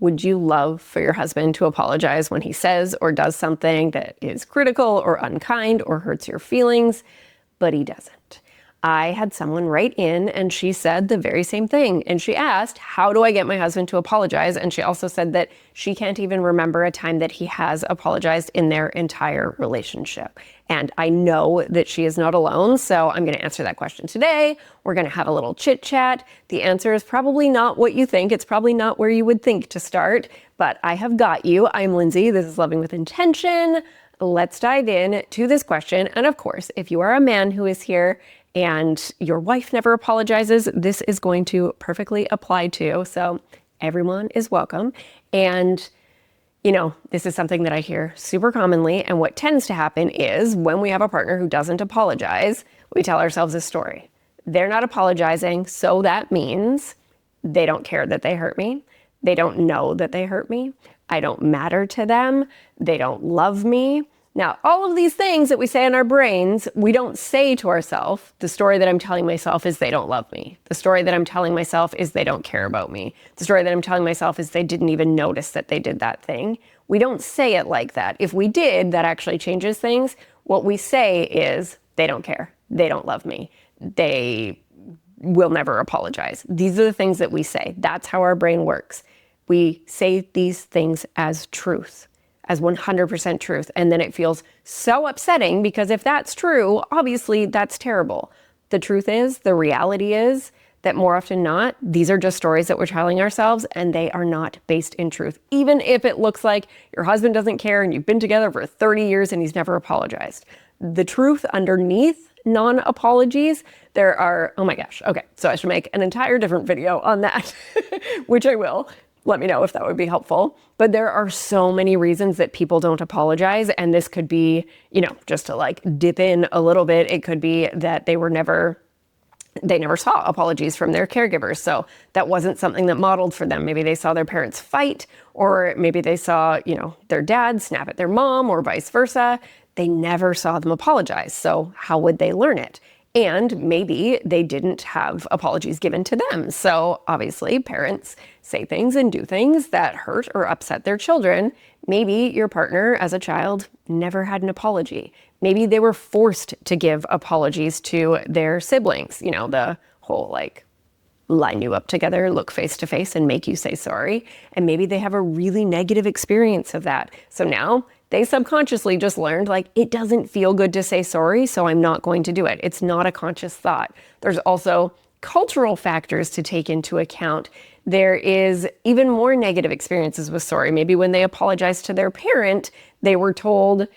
Would you love for your husband to apologize when he says or does something that is critical or unkind or hurts your feelings? But he doesn't. I had someone write in and she said the very same thing. And she asked, how do I get my husband to apologize? And she also said that she can't even remember a time that he has apologized in their entire relationship. And I know that she is not alone, so I'm going to answer that question today. We're going to have a little chit chat. The answer is probably not what you think. It's probably not where you would think to start, but I have got you. I'm Lindsay. This is Loving with Intention. Let's dive in to this question. And of course, if you are a man who is here and your wife never apologizes, this is going to perfectly apply to. So everyone is welcome. And you know, this is something that I hear super commonly. And what tends to happen is when we have a partner who doesn't apologize, we tell ourselves a story. They're not apologizing, so that means they don't care that they hurt me. They don't know that they hurt me. I don't matter to them. They don't love me. Now, all of these things that we say in our brains, we don't say to ourselves. The story that I'm telling myself is they don't love me. The story that I'm telling myself is they don't care about me. The story that I'm telling myself is they didn't even notice that they did that thing. We don't say it like that. If we did, that actually changes things. What we say is they don't care. They don't love me. They will never apologize. These are the things that we say. That's how our brain works. We say these things as truth, as 100% truth. And then it feels so upsetting because if that's true, obviously that's terrible. The truth is, the reality is that more often than not, these are just stories that we're telling ourselves and they are not based in truth. Even if it looks like your husband doesn't care and you've been together for 30 years and he's never apologized. The truth underneath non-apologies, there are, oh my gosh, okay, so I should make an entire different video on that, which I will. Let me know if that would be helpful. But there are so many reasons that people don't apologize. And this could be, you know, just to like dip in a little bit, it could be that they never saw apologies from their caregivers. So that wasn't something that modeled for them. Maybe they saw their parents fight, or maybe they saw, you know, their dad snap at their mom or vice versa. They never saw them apologize. So how would they learn it? And maybe they didn't have apologies given to them. So obviously parents say things and do things that hurt or upset their children. Maybe your partner as a child never had an apology. Maybe they were forced to give apologies to their siblings. You know, the whole like line you up together, look face to face and make you say sorry. And maybe they have a really negative experience of that. So now they subconsciously just learned like, it doesn't feel good to say sorry, so I'm not going to do it. It's not a conscious thought. There's also cultural factors to take into account. There is even more negative experiences with sorry. Maybe when they apologized to their parent, they were told,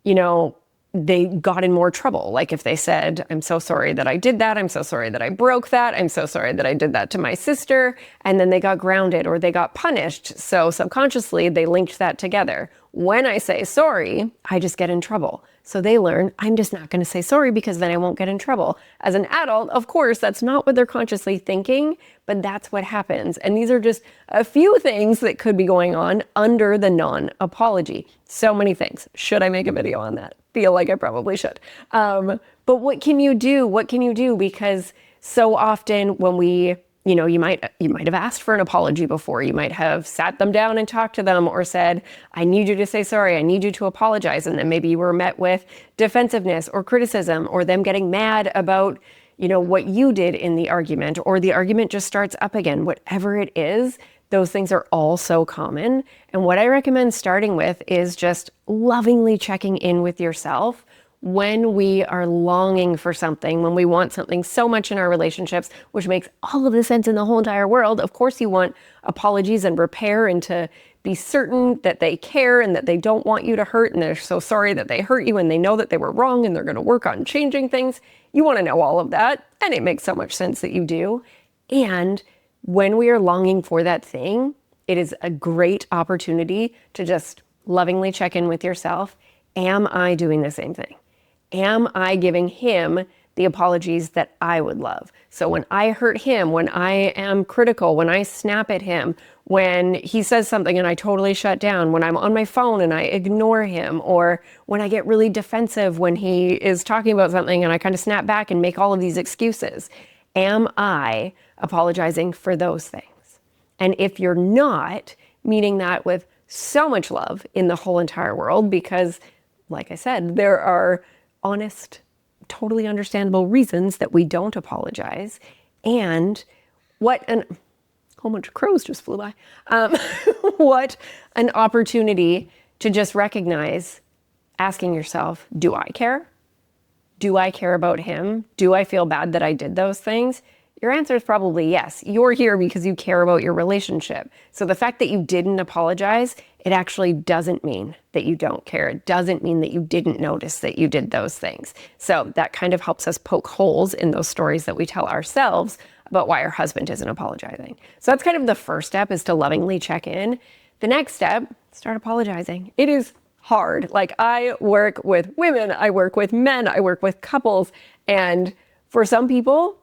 you know, they got in more trouble. Like if they said, I'm so sorry that I did that. I'm so sorry that I broke that. I'm so sorry that I did that to my sister. And then they got grounded or they got punished. So subconsciously they linked that together. When I say sorry, I just get in trouble. So they learn, I'm just not going to say sorry because then I won't get in trouble. As an adult, of course, that's not what they're consciously thinking, but that's what happens. And these are just a few things that could be going on under the non-apology. So many things. Should I make a video on that? Feel like I probably should. But what can you do? What can you do? Because so often when we, you know, you might have asked for an apology before. You might have sat them down and talked to them or said, I need you to say sorry. I need you to apologize. And then maybe you were met with defensiveness or criticism or them getting mad about, you know, what you did in the argument, or the argument just starts up again. Whatever it is, those things are all so common. And what I recommend starting with is just lovingly checking in with yourself when we are longing for something, when we want something so much in our relationships, which makes all of the sense in the whole entire world. Of course, you want apologies and repair and to be certain that they care and that they don't want you to hurt and they're so sorry that they hurt you and they know that they were wrong and they're going to work on changing things. You want to know all of that, and it makes so much sense that you do. And when we are longing for that thing, it is a great opportunity to just lovingly check in with yourself. Am I doing the same thing? Am I giving him the apologies that I would love? So when I hurt him, when I am critical, when I snap at him, when he says something and I totally shut down, when I'm on my phone and I ignore him, or when I get really defensive when he is talking about something and I kind of snap back and make all of these excuses, am I apologizing for those things? And if you're not, meaning that with so much love in the whole entire world, because like I said, there are honest, totally understandable reasons that we don't apologize. And what a whole bunch of crows just flew by. What an opportunity to just recognize, asking yourself, do I care? Do I care about him? Do I feel bad that I did those things? Your answer is probably yes. You're here because you care about your relationship. So the fact that you didn't apologize, it actually doesn't mean that you don't care. It doesn't mean that you didn't notice that you did those things. So that kind of helps us poke holes in those stories that we tell ourselves about why our husband isn't apologizing. So that's kind of the first step, is to lovingly check in. The next step, start apologizing. It is hard. Like, I work with women, I work with men, I work with couples. And for some people,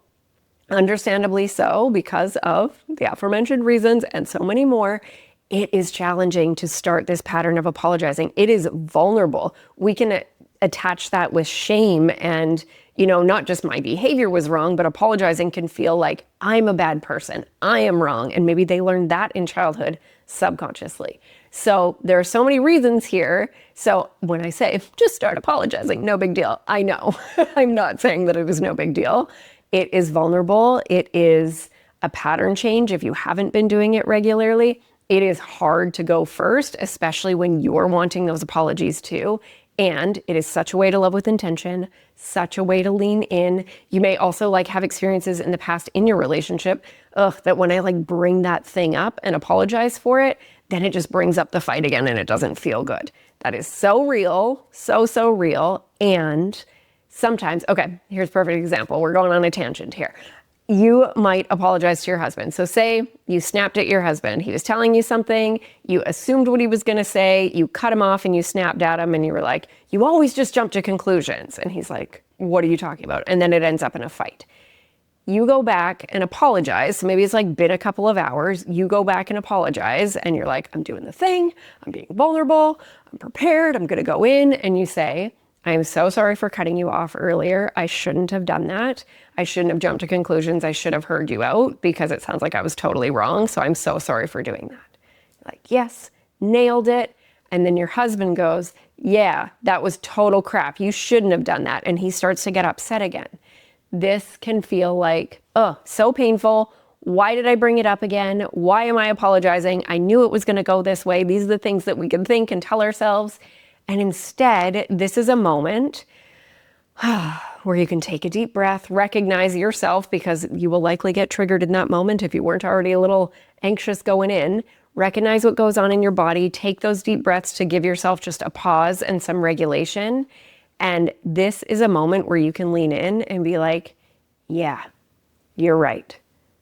understandably so, because of the aforementioned reasons and so many more, it is challenging to start this pattern of apologizing. It is vulnerable. We can attach that with shame and, not just my behavior was wrong, but apologizing can feel like I'm a bad person, I am wrong. And maybe they learned that in childhood subconsciously. So there are so many reasons here. So when I say just start apologizing, no big deal, I know. I'm not saying that it is no big deal. It is vulnerable. It is a pattern change if you haven't been doing it regularly. It is hard to go first, especially when you're wanting those apologies too. And it is such a way to love with intention, such a way to lean in. You may also have experiences in the past in your relationship, that when I bring that thing up and apologize for it, then it just brings up the fight again and it doesn't feel good. That is so real, so real. And sometimes, okay, here's a perfect example. We're going on a tangent here. You might apologize to your husband. So say you snapped at your husband. He was telling you something. You assumed what he was going to say. You cut him off and you snapped at him and you were like, you always just jump to conclusions. And he's like, what are you talking about? And then it ends up in a fight. You go back and apologize. So maybe it's been a couple of hours. You go back and apologize and you're like, I'm doing the thing. I'm being vulnerable. I'm prepared. I'm going to go in. And you say, I am so sorry for cutting you off earlier. I shouldn't have done that. I shouldn't have jumped to conclusions. I should have heard you out because it sounds like I was totally wrong. So I'm so sorry for doing that. You're like, yes, nailed it. And then your husband goes, yeah, that was total crap. You shouldn't have done that. And he starts to get upset again. This can feel like, so painful. Why did I bring it up again? Why am I apologizing? I knew it was going to go this way. These are the things that we can think and tell ourselves. And instead, this is a moment where you can take a deep breath, recognize yourself, because you will likely get triggered in that moment if you weren't already a little anxious going in. Recognize what goes on in your body. Take those deep breaths to give yourself just a pause and some regulation. And this is a moment where you can lean in and be like, yeah, you're right.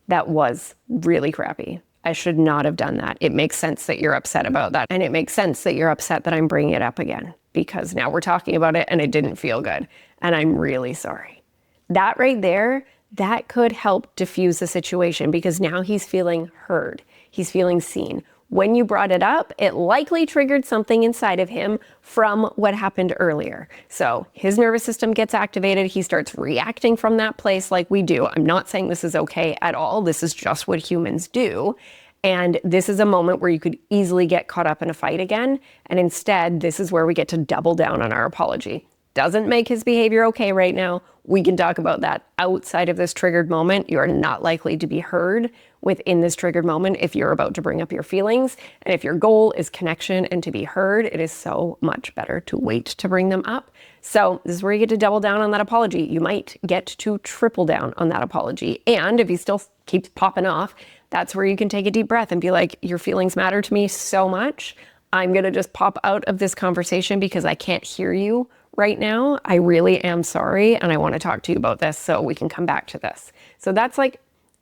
That was really crappy. I should not have done that. It makes sense that you're upset about that. And it makes sense that you're upset that I'm bringing it up again, because now we're talking about it and it didn't feel good. And I'm really sorry. That right there, that could help diffuse the situation, because now he's feeling heard. He's feeling seen. When you brought it up, it likely triggered something inside of him from what happened earlier. So his nervous system gets activated. He starts reacting from that place like we do. I'm not saying this is okay at all. This is just what humans do. And this is a moment where you could easily get caught up in a fight again. And instead, this is where we get to double down on our apology. Doesn't make his behavior okay right now. We can talk about that outside of this triggered moment. You are not likely to be heard within this triggered moment if you're about to bring up your feelings. And if your goal is connection and to be heard, it is so much better to wait to bring them up. So this is where you get to double down on that apology. You might get to triple down on that apology. And if he still keeps popping off, that's where you can take a deep breath and be like, your feelings matter to me so much. I'm going to just pop out of this conversation because I can't hear you right now. I really am sorry. And I want to talk to you about this so we can come back to this. So that's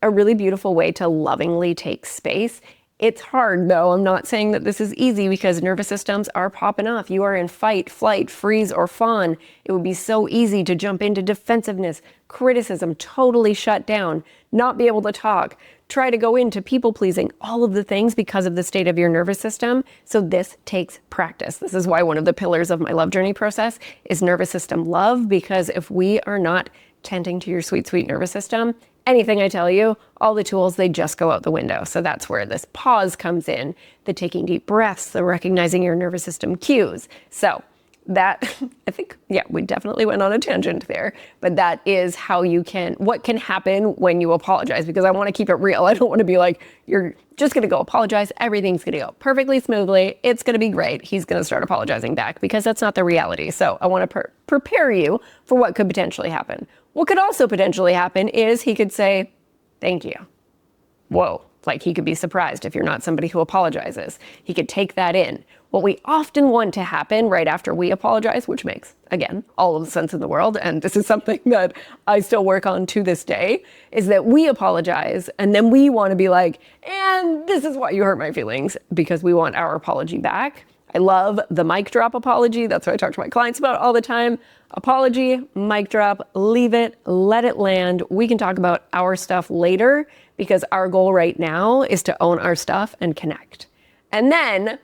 a really beautiful way to lovingly take space. It's hard though. I'm not saying that this is easy, because nervous systems are popping off. You are in fight, flight, freeze, or fawn. It would be so easy to jump into defensiveness, criticism, totally shut down, not be able to talk, try to go into people pleasing, all of the things because of the state of your nervous system. So this takes practice. This is why one of the pillars of my love journey process is nervous system love, because if we are not tending to your sweet, sweet nervous system, anything I tell you, all the tools, they just go out the window. So that's where this pause comes in, the taking deep breaths, the recognizing your nervous system cues. So that, I think, yeah, we definitely went on a tangent there, but that is how what can happen when you apologize, because I want to keep it real. I don't want to be like, you're just going to go apologize. Everything's going to go perfectly smoothly. It's going to be great. He's going to start apologizing back, because that's not the reality. So I want to prepare you for what could potentially happen. What could also potentially happen is he could say, thank you. Whoa. Like, he could be surprised if you're not somebody who apologizes. He could take that in. What we often want to happen right after we apologize, which makes, again, all of the sense in the world, and this is something that I still work on to this day, is that we apologize and then we want to be like, and this is why you hurt my feelings, because we want our apology back. I love the mic drop apology. That's what I talk to my clients about all the time. Apology, mic drop, leave it, let it land. We can talk about our stuff later, because our goal right now is to own our stuff and connect. And then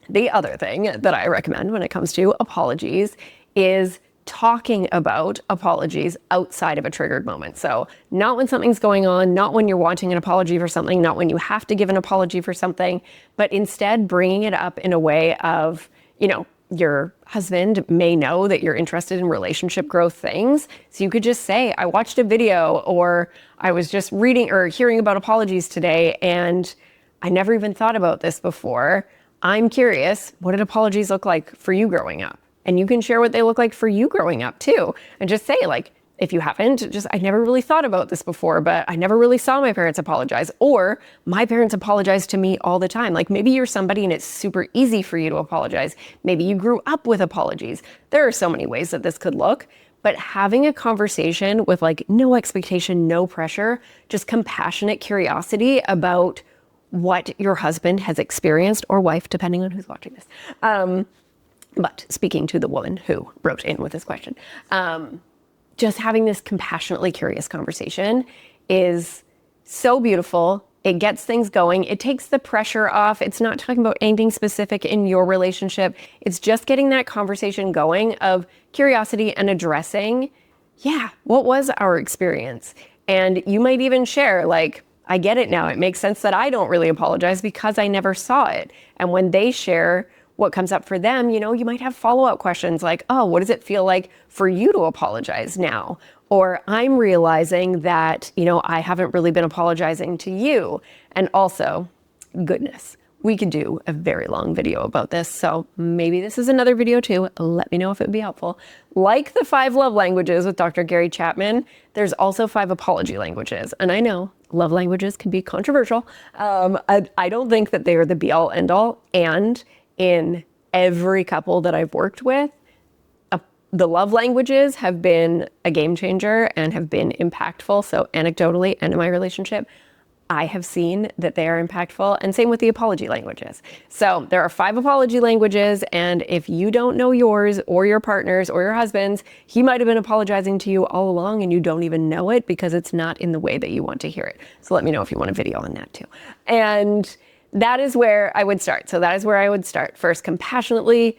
the other thing that I recommend when it comes to apologies is talking about apologies outside of a triggered moment. So not when something's going on, not when you're wanting an apology for something, not when you have to give an apology for something, but instead bringing it up in a way of, your husband may know that you're interested in relationship growth things. So you could just say, I watched a video, or I was just reading or hearing about apologies today, and I never even thought about this before. I'm curious, what did apologies look like for you growing up? And you can share what they look like for you growing up too. And just say, like, if you haven't, I never really thought about this before, but I never really saw my parents apologize, or my parents apologize to me all the time. Like, maybe you're somebody and it's super easy for you to apologize. Maybe you grew up with apologies. There are so many ways that this could look, but having a conversation with like no expectation, no pressure, just compassionate curiosity about what your husband has experienced, or wife, depending on who's watching this. But speaking to the woman who wrote in with this question, just having this compassionately curious conversation is so beautiful. It gets things going. It takes the pressure off. It's not talking about anything specific in your relationship. It's just getting that conversation going of curiosity and addressing, what was our experience? And you might even share, like, I get it now. It makes sense that I don't really apologize because I never saw it. And when they share what comes up for them, you might have follow-up questions like, oh, what does it feel like for you to apologize now? Or I'm realizing that, I haven't really been apologizing to you. And also, goodness, we could do a very long video about this. So maybe this is another video too. Let me know if it would be helpful. Like the 5 love languages with Dr. Gary Chapman, there's also 5 apology languages. And I know love languages can be controversial. I don't think that they are the be-all, end-all. And in every couple that I've worked with, the love languages have been a game changer and have been impactful. So anecdotally, and in my relationship, I have seen that they are impactful, and same with the apology languages. So there are 5 apology languages, and if you don't know yours or your partner's or your husband's, he might have been apologizing to you all along and you don't even know it because it's not in the way that you want to hear it. So let me know if you want a video on that too. And that is where I would start. So that is where I would start. First, compassionately,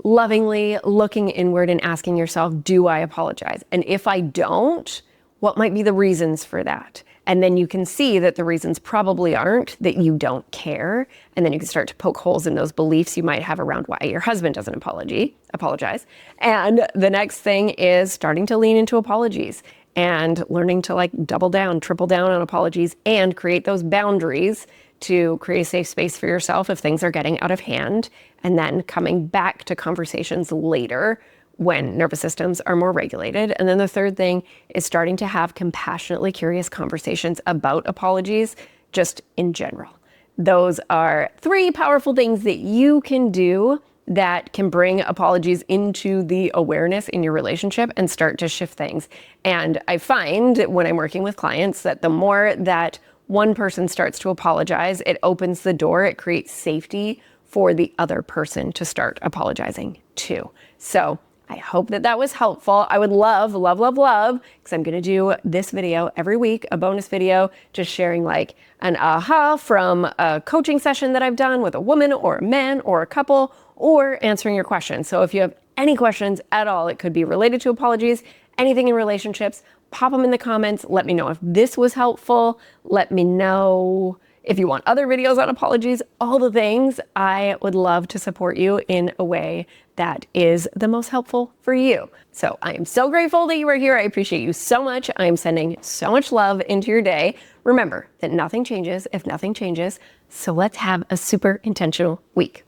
lovingly looking inward and asking yourself, do I apologize? And if I don't, what might be the reasons for that? And then you can see that the reasons probably aren't that you don't care. And then you can start to poke holes in those beliefs you might have around why your husband doesn't apologize. And the next thing is starting to lean into apologies and learning to like double down, triple down on apologies and create those boundaries to create a safe space for yourself if things are getting out of hand, and then coming back to conversations later when nervous systems are more regulated. And then the third thing is starting to have compassionately curious conversations about apologies, just in general. Those are 3 powerful things that you can do that can bring apologies into the awareness in your relationship and start to shift things. And I find when I'm working with clients that the more that one person starts to apologize, it opens the door, it creates safety for the other person to start apologizing too. So I hope that that was helpful. I would love, because I'm going to do this video every week, a bonus video, just sharing like an aha from a coaching session that I've done with a woman or a man or a couple, or answering your questions. So if you have any questions at all, it could be related to apologies, anything in relationships, pop them in the comments. Let me know if this was helpful. Let me know if you want other videos on apologies, all the things. I would love to support you in a way that is the most helpful for you. So I am so grateful that you are here. I appreciate you so much. I am sending so much love into your day. Remember that nothing changes if nothing changes. So let's have a super intentional week.